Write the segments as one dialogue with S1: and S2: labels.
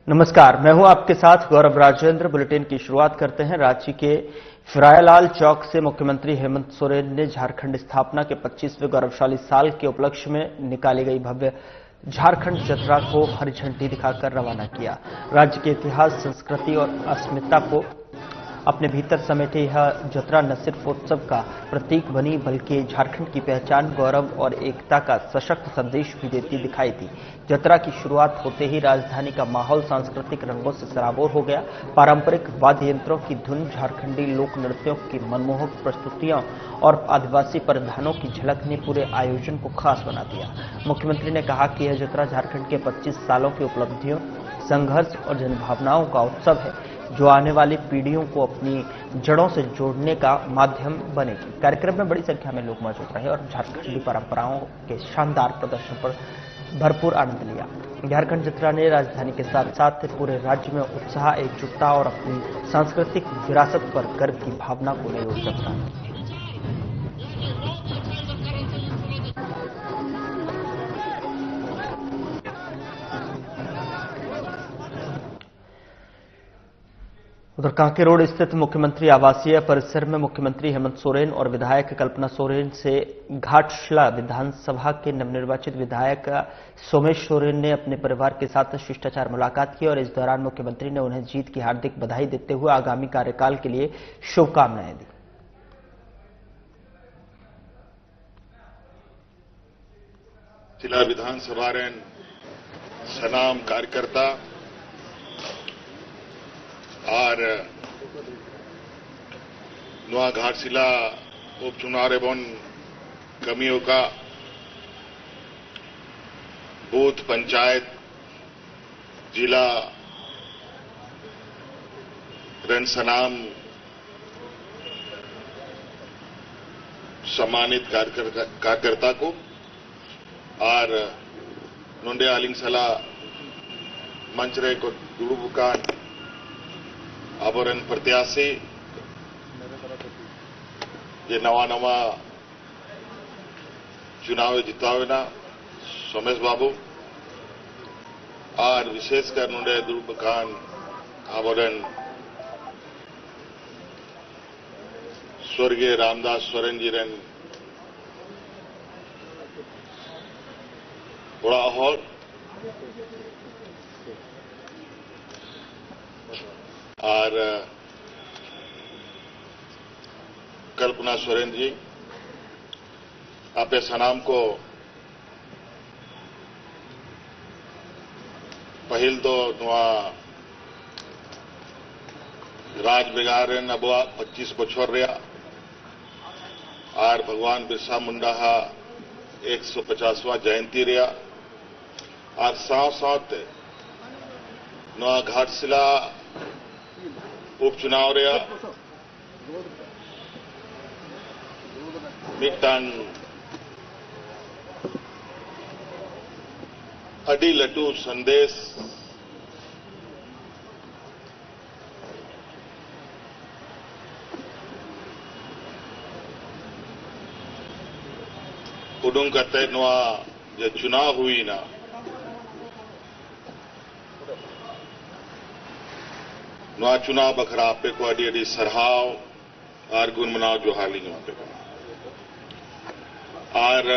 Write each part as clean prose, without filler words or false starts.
S1: नमस्कार, मैं हूं आपके साथ गौरव राजेंद्र। बुलेटिन की शुरुआत करते हैं। रांची के फिरायालाल चौक से मुख्यमंत्री हेमंत सोरेन ने झारखंड स्थापना के 25वें गौरवशाली साल के उपलक्ष्य में निकाली गई भव्य झारखंड जतरा को हरी झंडी दिखाकर रवाना किया। राज्य के इतिहास, संस्कृति और अस्मिता को अपने भीतर समेटे यह जतरा न सिर्फ उत्सव का प्रतीक बनी बल्कि झारखंड की पहचान, गौरव और एकता का सशक्त संदेश भी देती दिखाई दी। जतरा की शुरुआत होते ही राजधानी का माहौल सांस्कृतिक रंगों से सराबोर हो गया। पारंपरिक वाद्य यंत्रों की धुन, झारखंडी लोक नृत्यों की मनमोहक प्रस्तुतियां और आदिवासी परिधानों की झलक ने पूरे आयोजन को खास बना दिया। मुख्यमंत्री ने कहा कि यह जतरा झारखंड के 25 सालों की उपलब्धियों, संघर्ष और जनभावनाओं का उत्सव है, जो आने वाली पीढ़ियों को अपनी जड़ों से जोड़ने का माध्यम बनेगी। कार्यक्रम में बड़ी संख्या में लोग मौजूद रहे और झारखंडी परंपराओं के शानदार प्रदर्शन पर भरपूर आनंद लिया। झारखंड जतरा ने राजधानी के साथ साथ पूरे राज्य में उत्साह, एकजुटता और अपनी सांस्कृतिक विरासत पर गर्व की भावना को नई ऊर्जा प्रदान की। उधर कांके रोड स्थित मुख्यमंत्री आवासीय परिसर में मुख्यमंत्री हेमंत सोरेन और विधायक कल्पना सोरेन से घाटशिला विधानसभा के नवनिर्वाचित विधायक सोमेश सोरेन ने अपने परिवार के साथ शिष्टाचार मुलाकात की और इस दौरान मुख्यमंत्री ने उन्हें जीत की हार्दिक बधाई देते हुए आगामी कार्यकाल के लिए शुभकामनाएं दी।
S2: जिला विधानसभा सनाम कार्यकर्ता और नवा घाटशिला उपचुनाव एवं कमियों का बूथ पंचायत जिला सनाम सम्मानित कार्यकर्ता को और नोंडे आलिंग सला मंचरे को दुड़ुबुकान आबोरन प्रत्याशी ये नवा चुनाव जितावेना सोमेश बाबू और विशेषकर नोंडे दुड़ुबुकान आबोरन स्वर्गीय रामदास सोरेन जी रेन बड़ा हॉल और कल्पना सोरेन जी आपे सनाम को पहिल तो नुआ राज बिगारेन अब 25 बछर रहा और भगवान बिरसा मुंडा 150वां जयंती रहा और साथ साथ नुआ घाटशिला उपचुनाव रहा मिटान अडी लटू संदेश उडुंग करते नुआ जो चुनाव हुई ना नवा चुनाव बखरा आपे को अड़ी अड़ी सराहाव और गुण मनाव जो हाली वहां पे और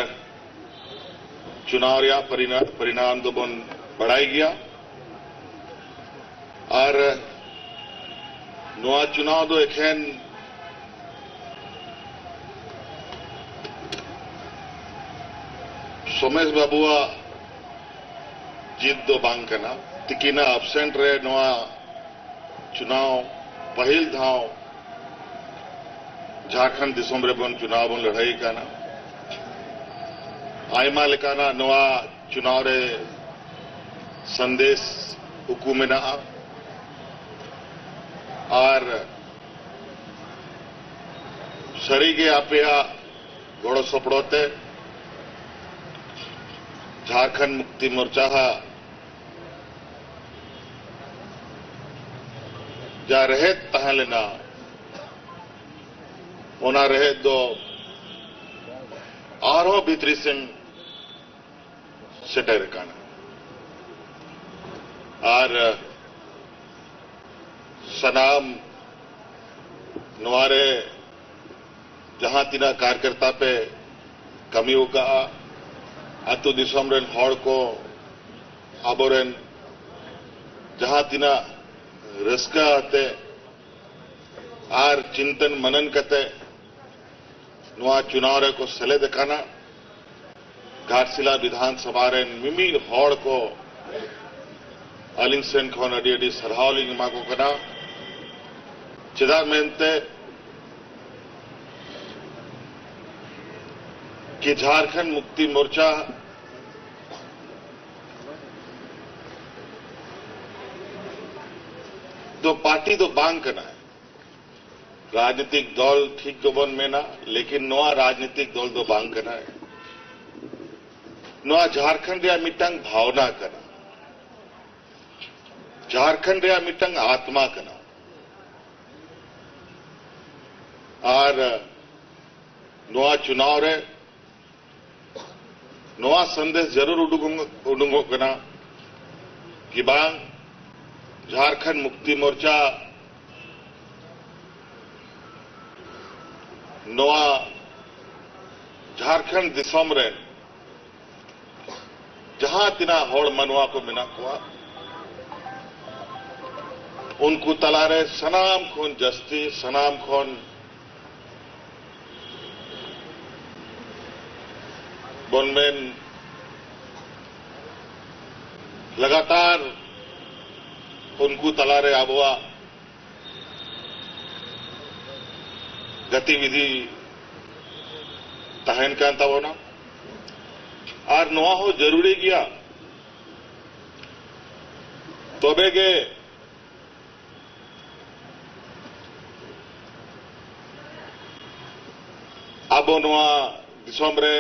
S2: चुनाव या परिणाम तो बन बढ़ाई गया और नवा चुनाव दो एखेन सोमेश बाबुआ जीत दो बांग करना तिकीना एब्सेंट रहे नवा चुनाव पहिल धाव झारखंड दिसोम रे बन चुनाव लड़ाई का ना आयमा लेकाना नवा चुनाव रे संदेश हुकूमेना और सरी के आपया गोड़ो सपड़ोते झारखंड मुक्ति मोर्चा जा रहे तहलना ओना रहे दो आरो भीतरी सिंह सेटेर काना और सनाम नवारे जहां तीना कार्यकर्ता पे कमी होगा अतु दिसम रेन हॉड़ को आबोरेन जहां तीना रस्का आते आर चिंतन मनन कते नवा चुनाव रे को सले दिखाना घाटशिला विधानसभा रेन मिमी हॉड़ को अलिंग सेन खन अडी अडी सरहाव लिंग मा को कना चेदा मेनते कि झारखंड मुक्ति मोर्चा दो पार्टी दो बांग करना है राजनीतिक दल ठीक गोबन में ना लेकिन नवा राजनीतिक दल दो बांग करना है नवा झारखंड रे मिटंग भावना करना झारखंड रे मिटंग आत्मा करना और नवा चुनाव रे नवा संदेश जरूर उडुंगो करना कि बांग झारखंड मुक्ति मोर्चा नवा झारखंड दिसम रे जहां तिना हॉड़ मनवा को मिना हुआ उनको तलारे सनाम खोन जस्ती सनाम खोन बोनमेन लगातार उनको तलारे आबुआ गतिविधि तहन का तबोना और नवा हो जरूरी गया तबे के आबो नवा दिसम रे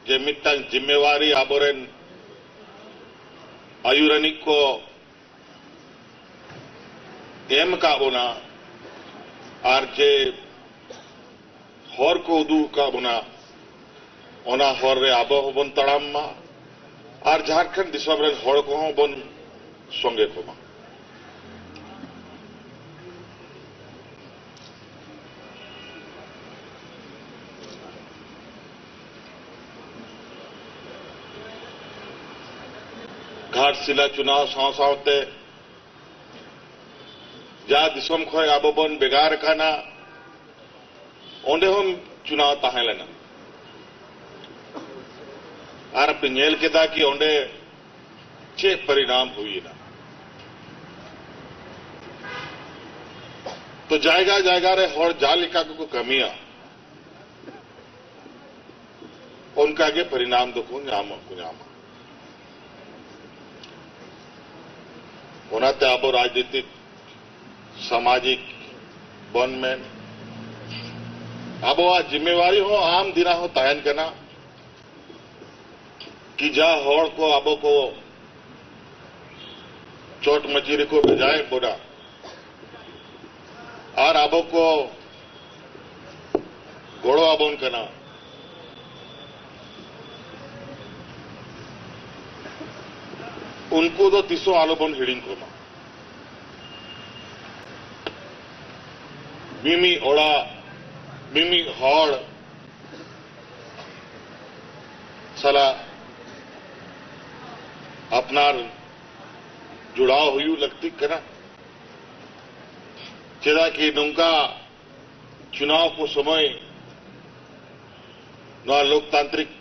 S2: जे मिट्टन जिम्मेवारी आबोरेन आयुरानिक को एम का बोना और जे हर को उदू का बोना ओना हर रे आबो बन तड़ाम मा और झारखंड दिसम रे हर को बन संगे को मा घाटशिला चुनाव सावते जा दिसम खय आबो बन बेगार खाना ओंडे हम चुनाव ताहें लेना और अपने नेल केदा कि ओंडे चे परिणाम हुई ना तो जायगा जायगा रे हर जालिका को कमियां उनका के परिणाम दो कुञामा होनाते आबो राजनीतिक सामाजिक वन में आबो आ जिम्मेवारी हो आम दिना हो तयन करना कि जा हौड़ को आबो को चोट मचीरे को बजाय बोला और आबो को घोड़ो आबोन करना उनको तो तीसो आलोबन हिडिंग को मिमी ओड़ा मिमी हौड़ सला अपनार जुड़ाव हुई लगती करा चेदा कि नौका चुनाव को समय नवा लोकतांत्रिक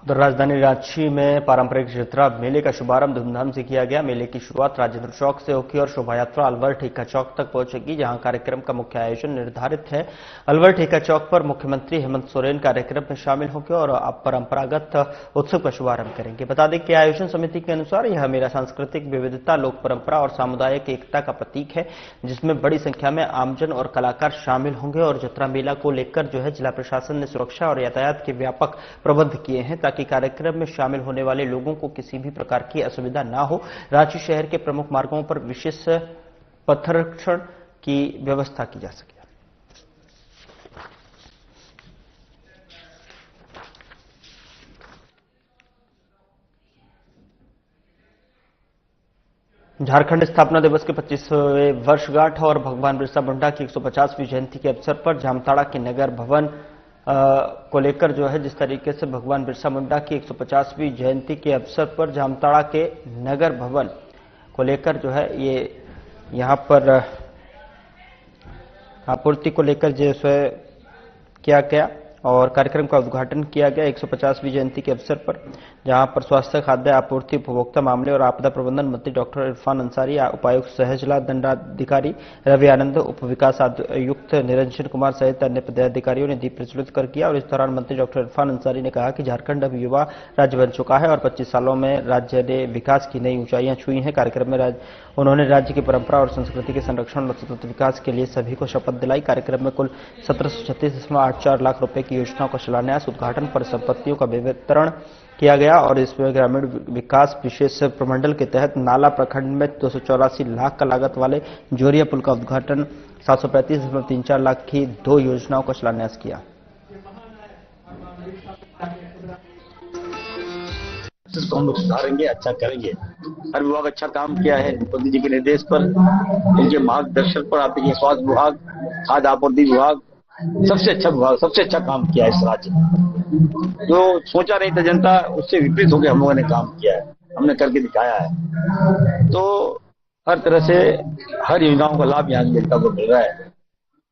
S1: उधर राजधानी रांची में पारंपरिक चित्रा मेले का शुभारंभ धूमधाम से किया गया। मेले की शुरुआत राजेंद्र चौक से होगी और शोभा यात्रा अलवर ठेका चौक तक पहुंचेगी, जहां कार्यक्रम का मुख्य आयोजन निर्धारित है। अलवर ठेका चौक पर मुख्यमंत्री हेमंत सोरेन कार्यक्रम में शामिल होंगे और परंपरागत उत्सव का शुभारंभ करेंगे। बता दें कि आयोजन समिति के अनुसार यह मेला सांस्कृतिक विविधता, लोक परंपरा और सामुदायिक एकता का प्रतीक है, जिसमें बड़ी संख्या में आमजन और कलाकार शामिल होंगे। और जतरा मेला को लेकर जो है जिला प्रशासन ने सुरक्षा और यातायात के व्यापक प्रबंध किए हैं, ताकि कार्यक्रम में शामिल होने वाले लोगों को किसी भी प्रकार की असुविधा न हो। रांची शहर के प्रमुख मार्गों पर विशेष पथरक्षण की व्यवस्था की जा सके। झारखंड स्थापना दिवस के 25वें वर्षगांठ और भगवान बिरसा मुंडा की 150वीं जयंती के अवसर पर जामताड़ा के नगर भवन को लेकर जो है, जिस तरीके से भगवान बिरसा मुंडा की 150वीं जयंती के अवसर पर जामताड़ा के नगर भवन को लेकर जो है, ये यहां पर आपूर्ति को लेकर जो है किया गया और कार्यक्रम का उद्घाटन किया गया 150वीं जयंती के अवसर पर, जहां पर स्वास्थ्य, खाद्य आपूर्ति, उपभोक्ता मामले और आपदा प्रबंधन मंत्री डॉक्टर इरफान अंसारी, उपायुक्त सहजला दंडाधिकारी रवि आनंद, उप विकास आयुक्त निरंजन कुमार सहित अन्य पदाधिकारियों ने दीप प्रज्वलित कर किया। और इस दौरान मंत्री डॉक्टर इरफान अंसारी ने कहा कि झारखंड अब युवा राज्य बन चुका है और 25 सालों में राज्य ने विकास की नई ऊंचाइयां छुई हैं। कार्यक्रम में उन्होंने राज्य की परंपरा और संस्कृति के संरक्षण और सतत विकास के लिए सभी को शपथ दिलाई। कार्यक्रम में कुल 1736.84 लाख रुपए की योजनाओं का शिलान्यास, उद्घाटन, परिसंपत्तियों का वितरण किया गया और इसमें ग्रामीण विकास विशेष प्रमंडल के तहत नाला प्रखंड में 284 लाख का लागत वाले जोरिया पुल का उद्घाटन, 735.34 लाख की 2 योजनाओं का शिलान्यास किया।
S3: इसको हम लोग सुधारेंगे, अच्छा करेंगे। हर विभाग अच्छा काम किया है मुख्यमंत्री जी के निर्देश पर, उनके मार्गदर्शन पर। आप देखिए, स्वास्थ्य विभाग, खाद्य आपूर्ति विभाग, सबसे अच्छा विभाग, सबसे अच्छा काम किया है इस राज्य में। जो सोचा नहीं था जनता, उससे विपरीत होकर हम लोगों ने काम किया है, हमने करके दिखाया है। तो हर तरह से हर योजनाओं का लाभ यहाँ जनता को मिल रहा है।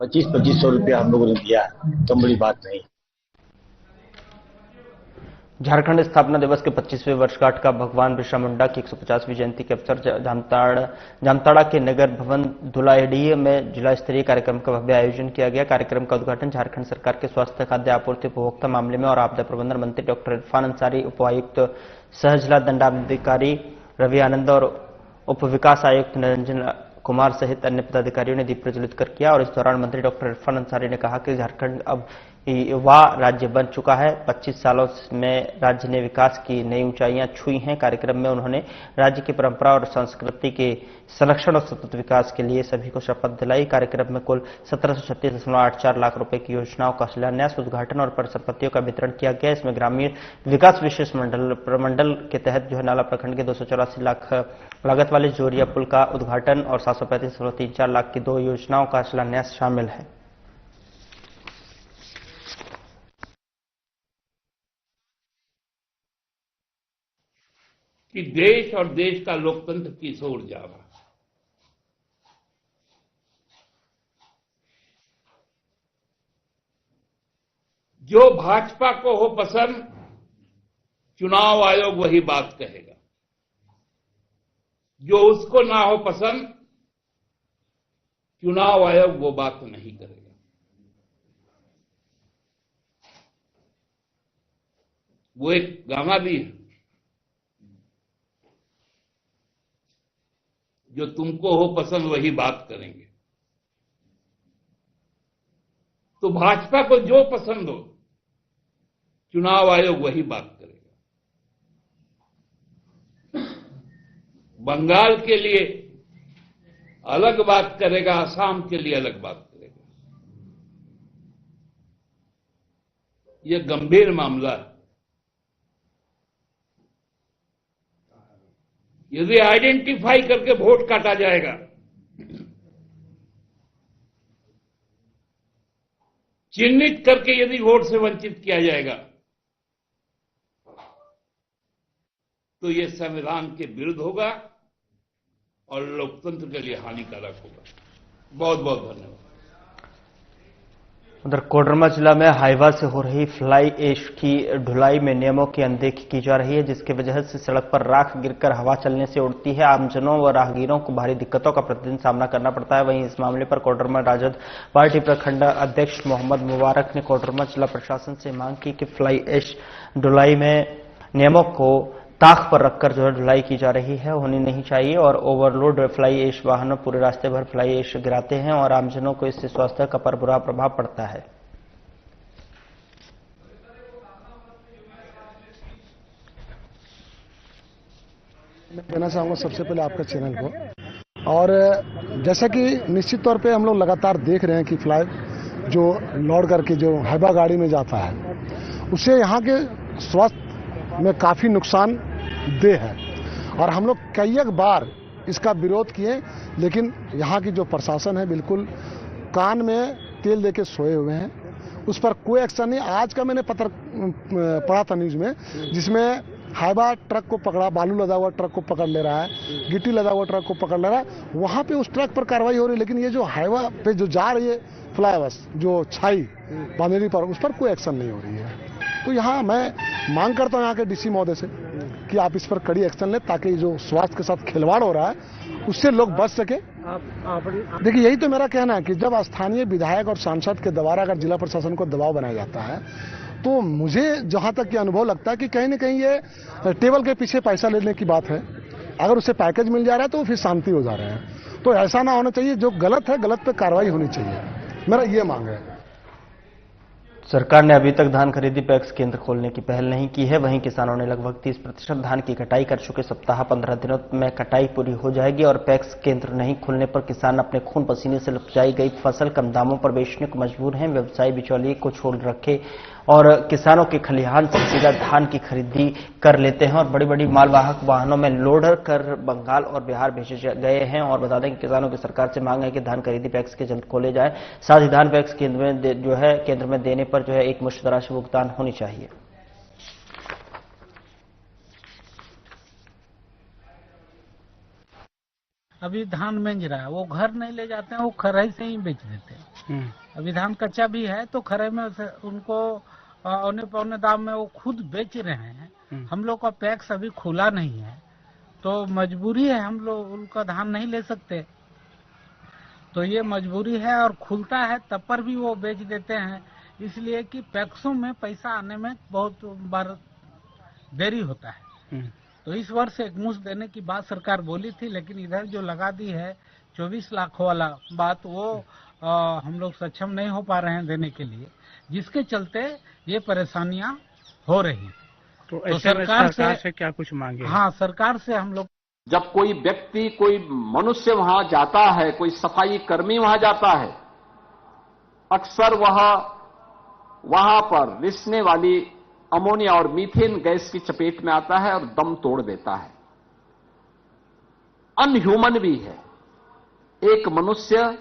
S3: 2500 रुपया हम लोगों ने दिया, कम बड़ी बात नहीं।
S1: झारखंड स्थापना दिवस के 25वें वर्षगांठ का भगवान बिरसा मुंडा की 150वीं जयंती के अवसर जामताड़ा के नगर भवन धुलाईडीह में जिला स्तरीय कार्यक्रम का भव्य आयोजन किया गया। कार्यक्रम का उद्घाटन झारखंड सरकार के स्वास्थ्य, खाद्य आपूर्ति, उपभोक्ता मामले में और आपदा प्रबंधन मंत्री डॉक्टर इरफान अंसारी, उपायुक्त सहजला दंडाधिकारी रवि आनंद और उप विकास आयुक्त निरंजन कुमार सहित अन्य पदाधिकारियों ने दीप प्रज्वलित कर किया। और इस दौरान मंत्री डॉक्टर इरफान अंसारी ने कहा कि झारखंड अब युवा राज्य बन चुका है, 25 सालों में राज्य ने विकास की नई ऊंचाइयां छुई हैं। कार्यक्रम में उन्होंने राज्य की परंपरा और संस्कृति के संरक्षण और सतत विकास के लिए सभी को शपथ दिलाई। कार्यक्रम में कुल 1736.84 लाख रुपए की योजनाओं का शिलान्यास, उद्घाटन और परिसंपत्तियों का वितरण किया गया। इसमें ग्रामीण विकास विशेष प्रमंडल के तहत जो है नाला प्रखंड के 284 लाख लागत वाले जोरिया पुल का उद्घाटन और 735.34 लाख की 2 योजनाओं का शिलान्यास शामिल है।
S4: कि देश और देश का लोकतंत्र किस ओर जा रहा है। जो भाजपा को हो पसंद, चुनाव आयोग वही बात कहेगा। जो उसको ना हो पसंद, चुनाव आयोग वो बात नहीं करेगा। वो एक गाना भी है, जो तुमको हो पसंद वही बात करेंगे। तो भाजपा को जो पसंद हो, चुनाव आयोग वही बात करेगा। बंगाल के लिए अलग बात करेगा, असम के लिए अलग बात करेगा। यह गंभीर मामला है। यदि आइडेंटिफाई करके वोट काटा जाएगा, चिन्हित करके यदि वोट से वंचित किया जाएगा, तो यह संविधान के विरुद्ध होगा और लोकतंत्र के लिए हानिकारक होगा। बहुत बहुत धन्यवाद।
S1: उधर कोडरमा जिला में हाईवा से हो रही फ्लाई ऐश की ढुलाई में नियमों की अनदेखी की जा रही है, जिसकी वजह से सड़क पर राख गिरकर हवा चलने से उड़ती है। आमजनों व राहगीरों को भारी दिक्कतों का प्रतिदिन सामना करना पड़ता है। वहीं इस मामले पर कोडरमा राजद पार्टी प्रखंड अध्यक्ष मोहम्मद मुबारक ने कोडरमा जिला प्रशासन से मांग की कि फ्लाई ऐश ढुलाई में नियमों को ताक पर रखकर जो है ढुलाई की जा रही है, होनी नहीं चाहिए। और ओवरलोड फ्लाई ऐश वाहनों पूरे रास्ते भर फ्लाई ऐश गिराते हैं और आमजनों को इससे स्वास्थ्य का पर बुरा प्रभाव पड़ता है।
S5: मैं कहना चाहूँगा सबसे पहले आपका चैनल को, और जैसा कि निश्चित तौर पे हम लोग लगातार देख रहे हैं कि फ्लाई जो लोड करके जो हाईवा गाड़ी में जाता है, उससे यहाँ के स्वास्थ्य में काफ़ी नुकसान दे है। और हम लोग कई एक बार इसका विरोध किए, लेकिन यहाँ की जो प्रशासन है बिल्कुल कान में तेल देके सोए हुए हैं, उस पर कोई एक्शन नहीं। आज का मैंने पत्र पढ़ा था न्यूज में, जिसमें हाइबा ट्रक को पकड़ा, बालू लदा हुआ ट्रक को पकड़ ले रहा है, गिट्टी लदा हुआ ट्रक को पकड़ ले रहा है, वहां पे उस ट्रक पर कार्रवाई हो रही है, लेकिन ये जो हाइवा पे जो जा रही है फ्लाईओवर जो छाई बांधेरी पर, उस पर कोई एक्शन नहीं हो रही है। तो यहाँ मैं मांग करता हूँ यहाँ के डीसी महोदय से कि आप इस पर कड़ी एक्शन लें, ताकि जो स्वास्थ्य के साथ खिलवाड़ हो रहा है उससे लोग बच सके। देखिए, यही तो मेरा कहना है कि जब स्थानीय विधायक और सांसद के द्वारा अगर जिला प्रशासन को दबाव बनाया जाता है, तो मुझे जहां तक ये अनुभव लगता है कि कहीं ना कहीं ये टेबल के पीछे पैसा लेने की बात है। अगर उसे पैकेज मिल जा रहा है तो फिर शांति हो जा रहे हैं। तो ऐसा ना होना चाहिए, जो गलत है गलत पे कार्रवाई होनी चाहिए, मेरा ये मांग है।
S1: सरकार ने अभी तक धान खरीदी पैक्स केंद्र खोलने की पहल नहीं की है। वहीं किसानों ने लगभग 30% धान की कटाई कर चुके। सप्ताह 15 दिनों में कटाई पूरी हो जाएगी और पैक्स केंद्र नहीं खुलने पर किसान अपने खून पसीने से उपजाई गई फसल कम दामों पर बेचने को मजबूर हैं। व्यवसायी बिचौलिए को छोड़ रखे और किसानों के खलिहान से सीधा धान की खरीदी कर लेते हैं और बड़ी बड़ी मालवाहक वाहनों में लोड कर बंगाल और बिहार भेजे गए हैं। और बता दें कि किसानों की सरकार से मांग है कि धान खरीदी पैक्स के जल्द खोले जाए। साथ ही धान पैक्स केंद्र में केंद्र में देने पर जो है एक मुश्त राशि भुगतान होनी चाहिए।
S6: अभी धान बेच रहा है, वो घर नहीं ले जाते हैं, वो खराई से ही बेच देते हैं। अभी धान कच्चा भी है तो खराई में उनको औने पौने दाम में वो खुद बेच रहे हैं। हम लोग का पैक्स अभी खुला नहीं है, तो मजबूरी है, हम लोग उनका धान नहीं ले सकते, तो ये मजबूरी है। और खुलता है तब पर भी वो बेच देते हैं, इसलिए कि पैक्सों में पैसा आने में बहुत बार देरी होता है। तो इस वर्ष एक मुश्त देने की बात सरकार बोली थी, लेकिन इधर जो लगा दी है 24 लाख वाला बात, वो हम लोग सक्षम नहीं हो पा रहे हैं देने के लिए, जिसके चलते ये परेशानियां हो रही। तो सरकार से क्या कुछ मांगे? हाँ, सरकार से हम लोग,
S7: जब कोई व्यक्ति, कोई मनुष्य वहां जाता है, कोई सफाई कर्मी वहां जाता है, अक्सर वहां पर रिसने वाली अमोनिया और मीथेन गैस की चपेट में आता है और दम तोड़ देता है। अनह्यूमन भी है। एक मनुष्य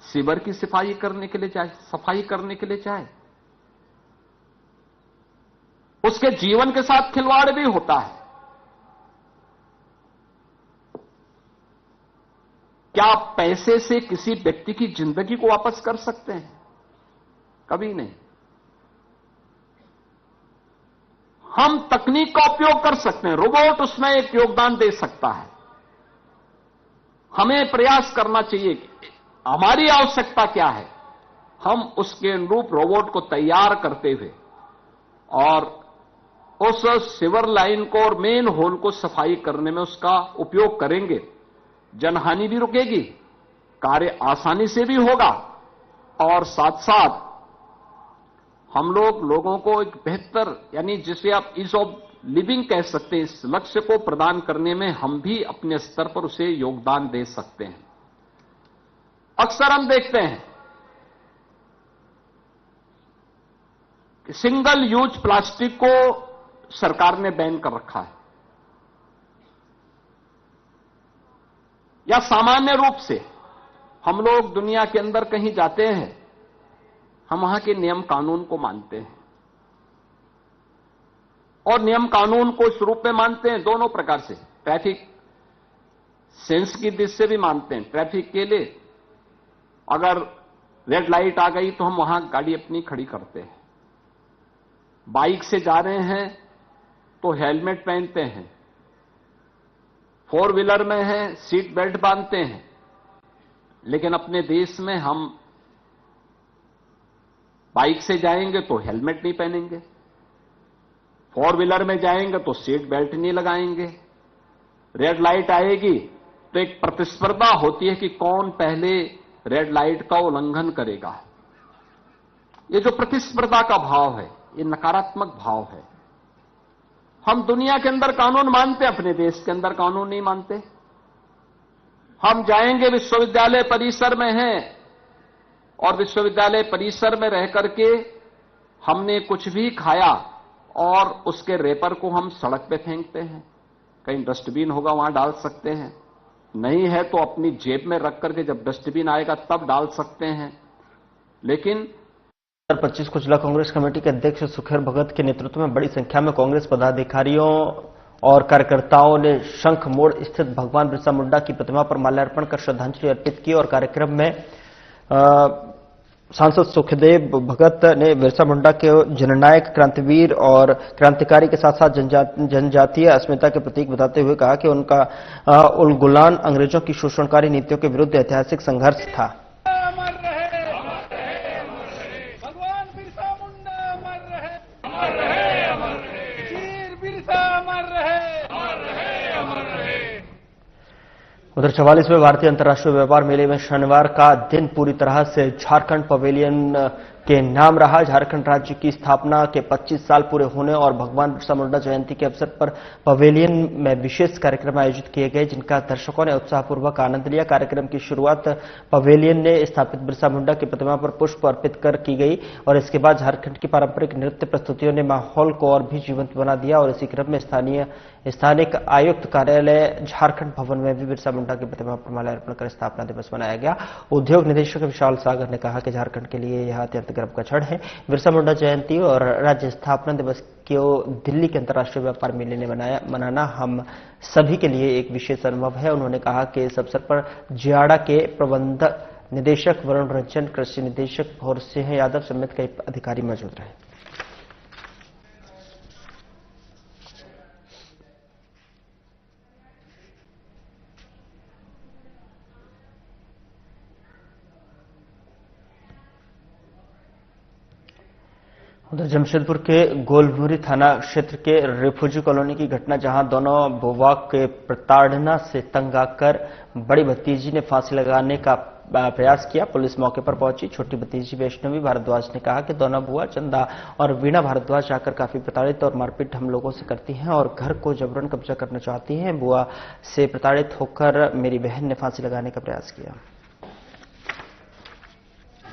S7: सीवर की सफाई करने के लिए जाए, उसके जीवन के साथ खिलवाड़ भी होता है। क्या पैसे से किसी व्यक्ति की जिंदगी को वापस कर सकते हैं? कभी नहीं। हम तकनीक का उपयोग कर सकते हैं, रोबोट उसमें एक योगदान दे सकता है। हमें प्रयास करना चाहिए कि हमारी आवश्यकता क्या है, हम उसके अनुरूप रोबोट को तैयार करते हुए और उस सीवर लाइन को और मेन होल को सफाई करने में उसका उपयोग करेंगे। जनहानि भी रुकेगी, कार्य आसानी से भी होगा और साथ साथ हम लोगों को एक बेहतर, यानी जिसे आप ईज ऑफ लिविंग कह सकते हैं, इस लक्ष्य को प्रदान करने में हम भी अपने स्तर पर उसे योगदान दे सकते हैं। अक्सर हम देखते हैं कि सिंगल यूज प्लास्टिक को सरकार ने बैन कर रखा है, या सामान्य रूप से हम लोग दुनिया के अंदर कहीं जाते हैं, हम वहां के नियम कानून को मानते हैं और नियम कानून को इस रूप में मानते हैं दोनों प्रकार से। ट्रैफिक सेंस की दृष्टि से भी मानते हैं। ट्रैफिक के लिए अगर रेड लाइट आ गई तो हम वहां गाड़ी अपनी खड़ी करते हैं। बाइक से जा रहे हैं तो हेलमेट पहनते हैं, 4 व्हीलर में है सीट बेल्ट बांधते हैं। लेकिन अपने देश में हम बाइक से जाएंगे तो हेलमेट नहीं पहनेंगे, 4 व्हीलर में जाएंगे तो सीट बेल्ट नहीं लगाएंगे। रेड लाइट आएगी तो एक प्रतिस्पर्धा होती है कि कौन पहले रेड लाइट का उल्लंघन करेगा। ये जो प्रतिस्पर्धा का भाव है, ये नकारात्मक भाव है। हम दुनिया के अंदर कानून मानते हैं, अपने देश के अंदर कानून नहीं मानते। हम जाएंगे, विश्वविद्यालय परिसर में हैं और विश्वविद्यालय परिसर में रह करके हमने कुछ भी खाया और उसके रेपर को हम सड़क पे फेंकते हैं। कहीं डस्टबिन होगा वहां डाल सकते हैं। नहीं है तो अपनी जेब में रख करके जब डस्टबिन आएगा तब डाल सकते हैं। लेकिन
S1: 25 को जिला कांग्रेस कमेटी के अध्यक्ष सुखेर भगत के नेतृत्व में बड़ी संख्या में कांग्रेस पदाधिकारियों और कार्यकर्ताओं ने शंख मोड़ स्थित भगवान बिरसा मुंडा की प्रतिमा पर माल्यार्पण कर श्रद्धांजलि अर्पित की और कार्यक्रम में सांसद सुखदेव भगत ने बिरसा मुंडा के जननायक, क्रांतिवीर और क्रांतिकारी के साथ साथ जनजातीय अस्मिता के प्रतीक बताते हुए कहा कि उनका उलगुलान अंग्रेजों की शोषणकारी नीतियों के विरुद्ध ऐतिहासिक संघर्ष था।
S8: भगवान बिरसा मुंडा अमर रहे, अमर रहे, अमर रहे, वीर बिरसा अमर रहे, अमर रहे, अमर रहे।
S1: उधर 44वें भारतीय अंतर्राष्ट्रीय व्यापार मेले में शनिवार का दिन पूरी तरह से झारखंड पवेलियन के नाम रहा। झारखंड राज्य की स्थापना के 25 साल पूरे होने और भगवान बिरसा मुंडा जयंती के अवसर पर पवेलियन में विशेष कार्यक्रम आयोजित किए गए, जिनका दर्शकों ने उत्साहपूर्वक आनंद लिया। कार्यक्रम की शुरुआत पवेलियन ने स्थापित बिरसा मुंडा की प्रतिमा पर पुष्प अर्पित कर की गई और इसके बाद झारखंड की पारंपरिक नृत्य प्रस्तुतियों ने माहौल को और भी जीवंत बना दिया और इसी क्रम में स्थानिक आयुक्त कार्यालय झारखंड भवन में भी बिरसा मुंडा की प्रतिमा पर माल्यार्पण कर स्थापना दिवस मनाया गया। उद्योग निदेशक विशाल सागर ने कहा कि झारखंड के लिए यह अत्यंत गर्व का क्षण है। बिरसा मुंडा जयंती और राज्य स्थापना दिवस को दिल्ली के अंतर्राष्ट्रीय व्यापार मेले ने मनाना हम सभी के लिए एक विशेष अनुभव है। उन्होंने कहा कि इस अवसर पर जियाड़ा के प्रबंध निदेशक वरुण रंजन, कृषि निदेशक भोर सिंह यादव समेत कई अधिकारी मौजूद रहे। उधर जमशेदपुर के गोलमुरी थाना क्षेत्र के रिफ्यूजी कॉलोनी की घटना, जहां दोनों बुआ के प्रताड़ना से तंग आकर बड़ी भतीजी ने फांसी लगाने का प्रयास किया। पुलिस मौके पर पहुंची। छोटी भतीजी वैष्णवी भारद्वाज ने कहा कि दोनों बुआ चंदा और वीणा भारद्वाज आकर काफी प्रताड़ित और मारपीट हम लोगों से करती हैं और घर को जबरन कब्जा करना चाहती हैं। बुआ से प्रताड़ित होकर मेरी बहन ने फांसी लगाने का प्रयास किया।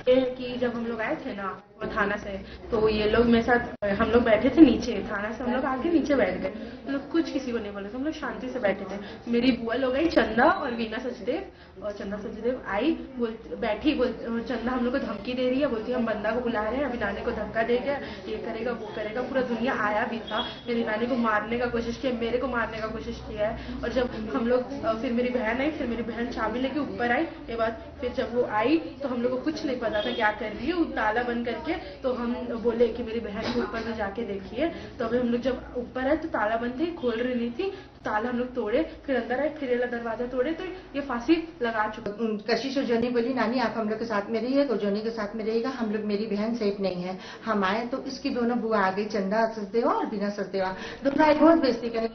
S9: कि जब हम लोग आए थे ना वो थाना से, तो ये लोग मेरे साथ, हम लोग बैठे थे नीचे, थाना से हम लोग आके नीचे बैठ गए। हम लोग कुछ किसी को नहीं बोले थे, हम लोग शांति से बैठे थे। मेरी बुआ लोग आई, चंदा और वीणा सचदेव, और चंदा सचदेव आई, बैठी, चंदा हम लोग को धमकी दे रही है, बोलती है हम बंदा को बुला रहे हैं, अभी नानी को धक्का देगा, ये करेगा वो करेगा। पूरा दुनिया आया भी था, मेरी नानी को मारने का कोशिश किया, मेरे को मारने का कोशिश किया है। और जब हम लोग, फिर मेरी बहन आई, फिर मेरी बहन चाबी लेके ऊपर आई। ये बात फिर जब वो आई तो हम लोग को कुछ नहीं पता था क्या कर रही है, ताला बंद करके। तो हम बोले कि मेरी बहन को ऊपर में जाके देखिए। तो अभी हम लोग जब ऊपर आए तो ताला बंद थी, खोल रही नहीं थी, तो ताला हम लोग तोड़े, फिर अंदर आए, फिर ये दरवाजा तोड़े, तो ये फांसी लगा चुका।
S10: कशिश और जोनी बोली नानी आप हम लोग के साथ में रहिए, तो जोनी के साथ में रहेगा, हम लोग, मेरी बहन सेफ नहीं है। हम आए तो इसकी दोनों बुआ आ गई, चंदा सचदेवा और बीना सचदेवा, दोनों आई बहुत बेइज्जती करें।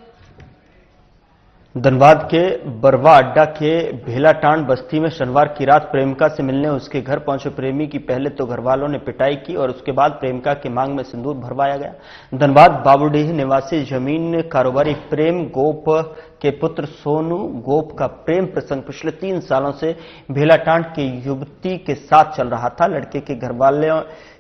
S1: धनबाद के बरवा अड्डा के भेलाटांड बस्ती में शनिवार की रात प्रेमिका से मिलने उसके घर पहुंचे प्रेमी की पहले तो घरवालों ने पिटाई की और उसके बाद प्रेमिका के मांग में सिंदूर भरवाया गया। धनबाद बाबूडीह निवासी जमीन कारोबारी प्रेम गोप के पुत्र सोनू गोप का प्रेम प्रसंग पिछले 3 सालों से भेलाटांड के युवती के साथ चल रहा था। लड़के के घरवाले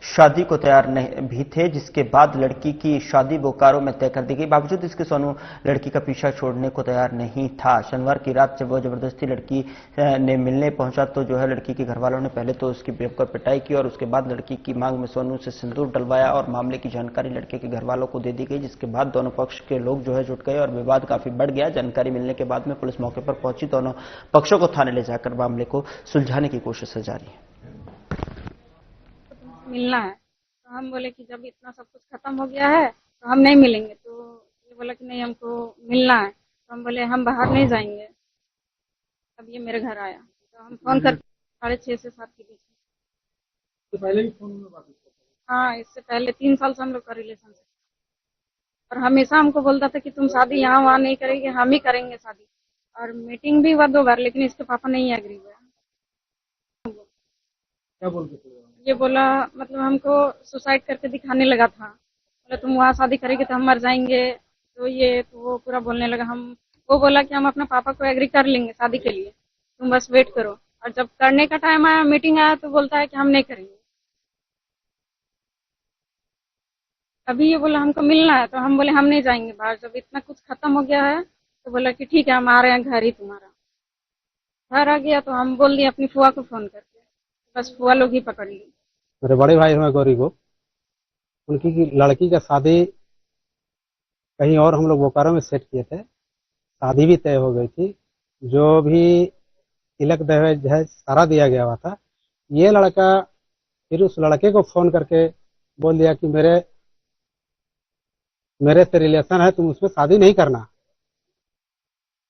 S1: शादी को तैयार नहीं भी थे, जिसके बाद लड़की की शादी बोकारो में तय कर दी गई। बावजूद इसके सोनू लड़की का पीछा छोड़ने को तैयार नहीं था। शनिवार की रात जब वो जबरदस्ती लड़की ने मिलने पहुंचा तो जो है लड़की के घरवालों ने पहले तो उसकी बेवकूफ पिटाई की और उसके बाद लड़की की मांग में सोनू से सिंदूर डलवाया और मामले की जानकारी लड़के के घरवालों को दे दी गई, जिसके बाद दोनों पक्ष के लोग जो है जुट गए और विवाद काफी बढ़ गया। जानकारी मिलने के बाद में पुलिस मौके पर पहुंची, दोनों पक्षों को थाने ले जाकर मामले को सुलझाने की कोशिश जारी है।
S11: मिलना है तो हम बोले कि जब इतना सब कुछ खत्म हो गया है तो हम नहीं मिलेंगे, तो ये बोला कि नहीं हमको मिलना है। तो हम बोले हम बाहर नहीं जाएंगे। तब ये मेरे घर आया तो हम फोन कर 6:30 से 7 के बीच में।
S8: तो पहले भी फोन में बात हुई?
S11: हाँ, इससे पहले 3 साल से हम लोग का रिलेशन है और हमेशा हमको बोलता था कि तुम शादी यहाँ वहाँ नहीं करेंगे, हम ही करेंगे शादी। और मीटिंग भी हुआ 2 बार, लेकिन इसके पापा नहीं एग्री हुए।
S8: क्या बोलते थे?
S11: ये बोला मतलब हमको सुसाइड करके दिखाने लगा था। बोला तुम वहाँ शादी करेंगे तो हम मर जाएंगे, तो ये तो वो पूरा बोलने लगा। वो बोला कि हम अपना पापा को एग्री कर लेंगे शादी के लिए, तुम बस वेट करो। और जब करने का टाइम आया, मीटिंग आया, तो बोलता है कि हम नहीं करेंगे। अभी ये बोला हमको मिलना है, तो हम बोले हम नहीं जाएंगे बाहर। जब इतना कुछ खत्म हो गया है तो बोला कि ठीक है हम आ रहे हैं घर ही तुम्हारा। घर आ गया तो हम बोल दिए अपनी फुआ को फोन करके, बस फुआ लोग ही पकड़ लिए।
S12: मेरे बड़े भाई हैं गौरी को, उनकी लड़की का शादी कहीं और हम लोग बोकारो में सेट किए थे, शादी भी तय हो गई थी, जो भी तिलक दहेज है सारा दिया गया हुआ था। ये लड़का फिर उस लड़के को फोन करके बोल दिया कि मेरे से रिलेशन है, तुम उसमें शादी नहीं करना।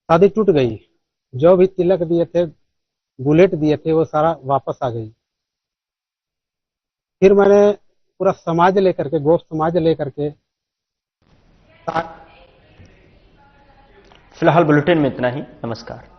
S12: शादी टूट गई। जो भी तिलक दिए थे, बुलेट दिए थे, वो सारा वापस आ गई। फिर मैंने पूरा समाज लेकर के, गोप समाज लेकर के।
S1: फिलहाल बुलेटिन में इतना ही। नमस्कार।